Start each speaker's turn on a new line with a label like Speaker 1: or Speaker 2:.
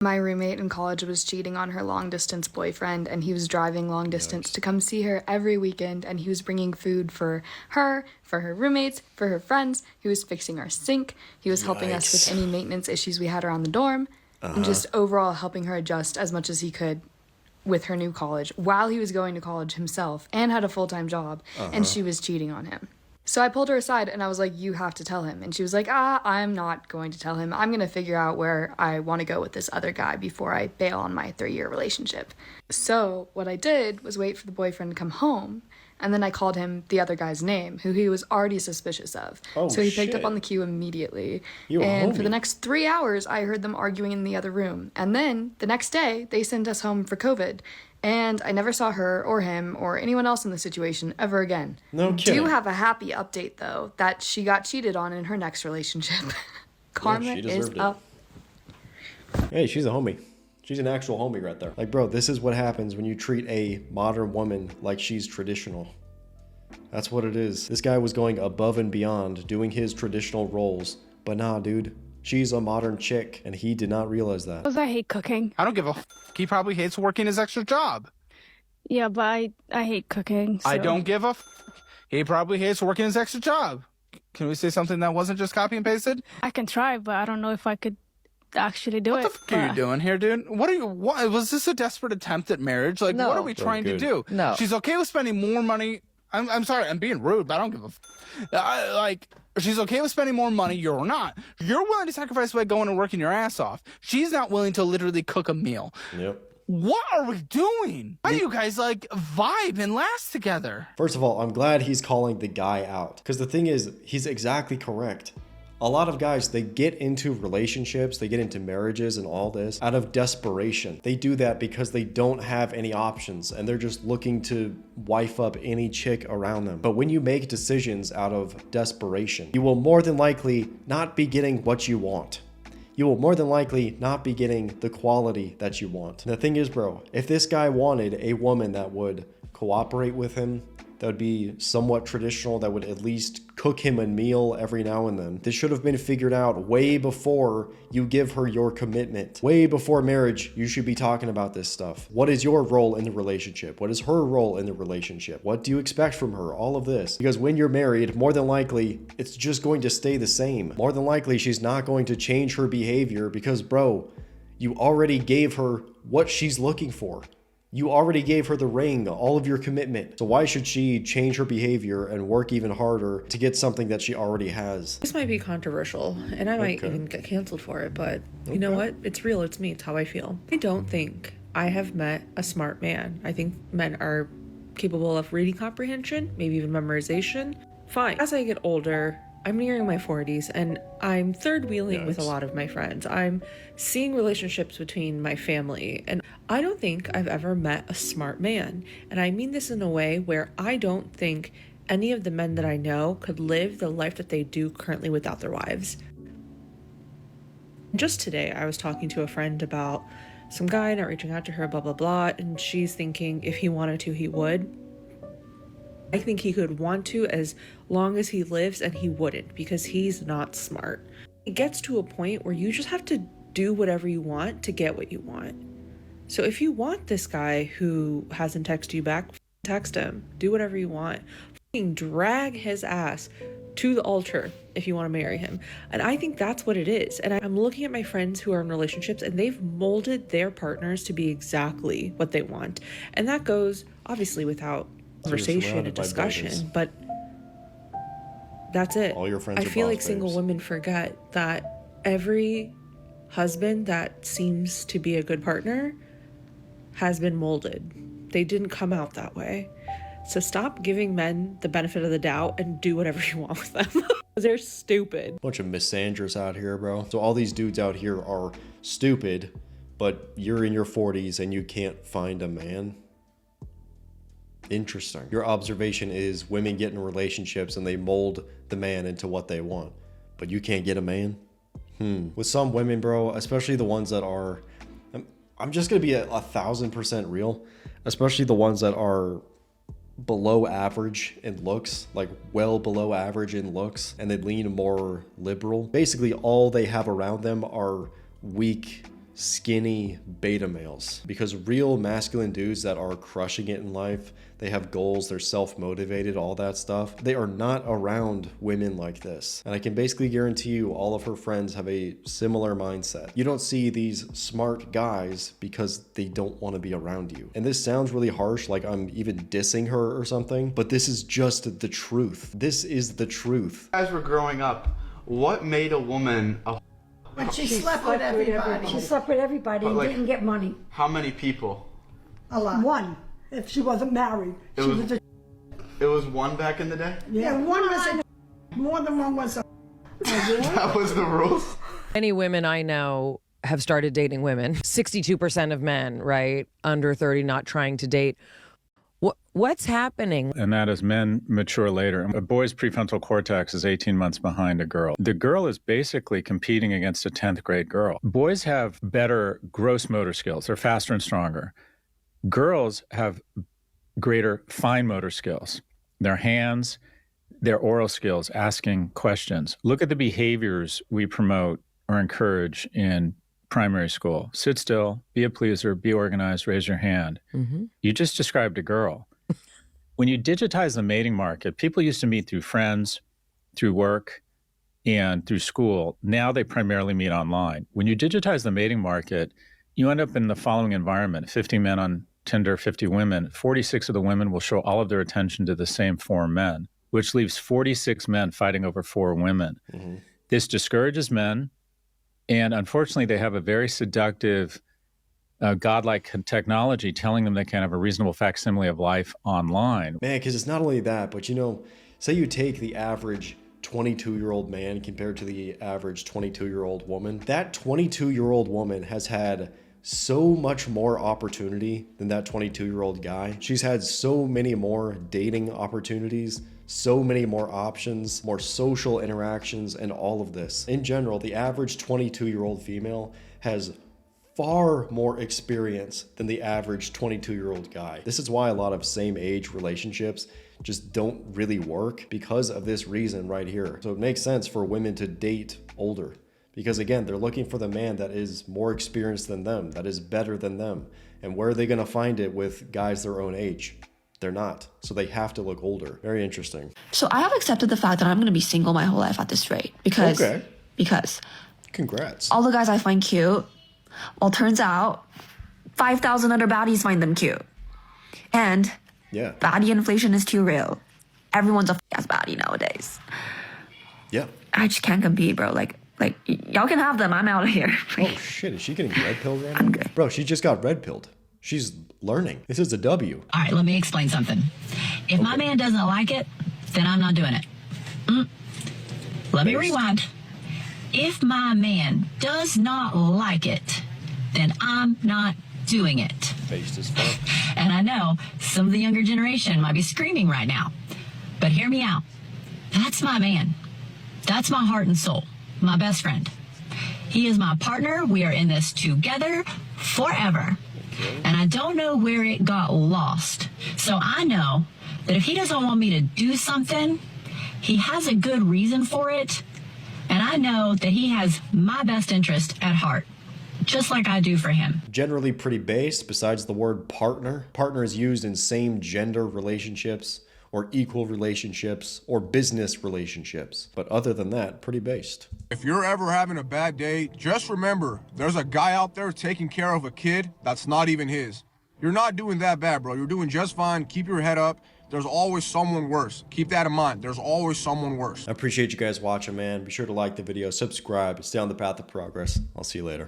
Speaker 1: My roommate in college was cheating on her long-distance boyfriend, and he was driving long distance to come see her every weekend, and he was bringing food for her roommates, for her friends. He was fixing our sink. He was helping us with any maintenance issues we had around the dorm, and just overall helping her adjust as much as he could with her new college while he was going to college himself and had a full-time job, and she was cheating on him. So I pulled her aside and I was like, you have to tell him. And she was like, I'm not going to tell him. I'm going to figure out where I want to go with this other guy before I bail on my 3-year relationship. So what I did was wait for the boyfriend to come home. And then I called him the other guy's name, who he was already suspicious of. So he picked up on the cue immediately. And for the next 3 hours, I heard them arguing in the other room. And then the next day, they sent us home for COVID. And I never saw her or him or anyone else in the situation ever again.
Speaker 2: No kidding.
Speaker 1: Do have a happy update, though, that she got cheated on in her next relationship. Karma is up.
Speaker 2: Hey, she's a homie. She's an actual homie right there. Like, bro, this is what happens when you treat a modern woman like she's traditional. That's what it is. This guy was going above and beyond, doing his traditional roles. But nah, dude. She's a modern chick, and he did not realize that.
Speaker 3: Because I hate cooking.
Speaker 4: I don't give a f***. He probably hates working his extra job.
Speaker 3: Yeah, but I hate cooking, so.
Speaker 4: I don't give a f***. He probably hates working his extra job. Can we say something that wasn't just copy and pasted?
Speaker 3: I can try, but I don't know if I could actually do it.
Speaker 4: What the f*** are you doing here, dude? What was this a desperate attempt at marriage? Like, what are we trying to do?
Speaker 5: No.
Speaker 4: She's okay with spending more money. I'm sorry, I'm being rude, but I don't give a f***. She's okay with spending more money, you're not. You're willing to sacrifice by going and working your ass off. She's not willing to literally cook a meal.
Speaker 2: Yep.
Speaker 4: What are we doing? Why do you guys, like, vibe and last together?
Speaker 2: First of all, I'm glad he's calling the guy out. Because the thing is, he's exactly correct. A lot of guys, they get into relationships, they get into marriages and all this out of desperation. They do that because they don't have any options and they're just looking to wife up any chick around them. But when you make decisions out of desperation, you will more than likely not be getting what you want. You will more than likely not be getting the quality that you want. And the thing is, bro, if this guy wanted a woman that would cooperate with him, that would be somewhat traditional, that would at least cook him a meal every now and then. This should have been figured out way before you give her your commitment. Way before marriage, you should be talking about this stuff. What is your role in the relationship? What is her role in the relationship? What do you expect from her? All of this. Because when you're married, more than likely, it's just going to stay the same. More than likely, she's not going to change her behavior because, bro, you already gave her what she's looking for. You already gave her the ring, all of your commitment. So why should she change her behavior and work even harder to get something that she already has?
Speaker 5: This might be controversial, and I might even get canceled for it, but you know what? It's real, it's me, it's how I feel. I don't think I have met a smart man. I think men are capable of reading comprehension, maybe even memorization. Fine. As I get older, I'm nearing my 40s and I'm third wheeling with a lot of my friends. I'm seeing relationships between my family, and I don't think I've ever met a smart man. And I mean this in a way where I don't think any of the men that I know could live the life that they do currently without their wives. Just today, I was talking to a friend about some guy not reaching out to her, blah, blah, blah, and she's thinking if he wanted to, he would. I think he could want to as long as he lives, and he wouldn't because he's not smart. It gets to a point where you just have to do whatever you want to get what you want. So if you want this guy who hasn't texted you back, text him. Do whatever you want. Drag his ass to the altar if you want to marry him. And I think that's what it is. And I'm looking at my friends who are in relationships and they've molded their partners to be exactly what they want. And that goes obviously without conversation and discussion, but that's it.
Speaker 2: All your friends
Speaker 5: I
Speaker 2: are
Speaker 5: feel
Speaker 2: boss
Speaker 5: like single
Speaker 2: babes.
Speaker 5: women forget that every husband that seems to be a good partner has been molded. They didn't come out that way. So stop giving men the benefit of the doubt and do whatever you want with them. They're stupid.
Speaker 2: Bunch of misanders out here, bro. So all these dudes out here are stupid, but you're in your 40s and you can't find a man. Interesting. Your observation is women get in relationships and they mold the man into what they want, but you can't get a man? With some women, bro, especially the ones that are, I'm just gonna be 1,000% real, especially the ones that are below average in looks, like well below average in looks, and they lean more liberal. Basically, all they have around them are weak skinny beta males, because real masculine dudes that are crushing it in life, they have goals, they're self-motivated, all that stuff, they are not around women like this. And I can basically guarantee you all of her friends have a similar mindset. You don't see these smart guys because they don't want to be around you. And this sounds really harsh, like I'm even dissing her or something, but this is just the truth. This is the truth.
Speaker 6: As we're growing up, what made a woman a
Speaker 7: But she slept with everybody.
Speaker 8: She slept with everybody and didn't get money.
Speaker 6: How many people?
Speaker 7: A lot.
Speaker 8: One, if she wasn't married.
Speaker 6: It was one back in the day?
Speaker 8: Yeah, one was in more than one was a...
Speaker 6: That was the rules?
Speaker 9: Many women I know have started dating women. 62% of men, right, under 30 not trying to date. What's happening?
Speaker 10: And that is men mature later. A boy's prefrontal cortex is 18 months behind a girl. The girl is basically competing against a 10th grade girl. Boys have better gross motor skills. They're faster and stronger. Girls have greater fine motor skills. Their hands, their oral skills, asking questions. Look at the behaviors we promote or encourage in primary school. Sit still, be a pleaser, be organized, raise your hand. Mm-hmm. You just described a girl. When you digitize the mating market, people used to meet through friends, through work, and through school. Now they primarily meet online. When you digitize the mating market, you end up in the following environment. 50 men on Tinder, 50 women. 46 of the women will show all of their attention to the same 4 men, which leaves 46 men fighting over 4 women. Mm-hmm. This discourages men. And unfortunately, they have a very seductive, godlike technology telling them they can have a reasonable facsimile of life online.
Speaker 2: Man, because it's not only that, but you know, say you take the average 22-year-old man compared to the average 22-year-old woman. That 22-year-old woman has had so much more opportunity than that 22-year-old guy. She's had so many more dating opportunities, so many more options, more social interactions, and all of this. In general, the average 22-year-old female has far more experience than the average 22-year-old guy. This is why a lot of same-age relationships just don't really work, because of this reason right here. So it makes sense for women to date older, because again, they're looking for the man that is more experienced than them, that is better than them. And where are they gonna find it with guys their own age? They're not. So they have to look older. Very interesting.
Speaker 11: So I have accepted the fact that I'm going to be single my whole life at this rate. Because
Speaker 2: Congrats.
Speaker 11: All the guys I find cute, well, turns out 5,000 other baddies find them cute. And baddie inflation is too real. Everyone's a ass baddie nowadays.
Speaker 2: Yeah.
Speaker 11: I just can't compete, bro. Like y'all can have them. I'm out of here.
Speaker 2: Oh shit, is she getting red pilled right now?
Speaker 11: I'm good.
Speaker 2: Bro, she just got red pilled. She's learning. This is a W.
Speaker 12: All right, let me explain something. If my man doesn't like it, then I'm not doing it. Let me rewind. If my man does not like it, then I'm not doing it.
Speaker 2: Based as fuck.
Speaker 12: And I know some of the younger generation might be screaming right now, but hear me out. That's my man. That's my heart and soul, my best friend. He is my partner. We are in this together forever. And I don't know where it got lost. So I know that if he doesn't want me to do something, he has a good reason for it. And I know that he has my best interest at heart, just like I do for him.
Speaker 2: Generally pretty based, besides the word partner. Partner is used in same gender relationships, or equal relationships, or business relationships. But other than that, pretty based.
Speaker 13: If you're ever having a bad day, just remember, there's a guy out there taking care of a kid that's not even his. You're not doing that bad, bro. You're doing just fine. Keep your head up. There's always someone worse. Keep that in mind. There's always someone worse.
Speaker 2: I appreciate you guys watching, man. Be sure to like the video, subscribe, stay on the path of progress. I'll see you later.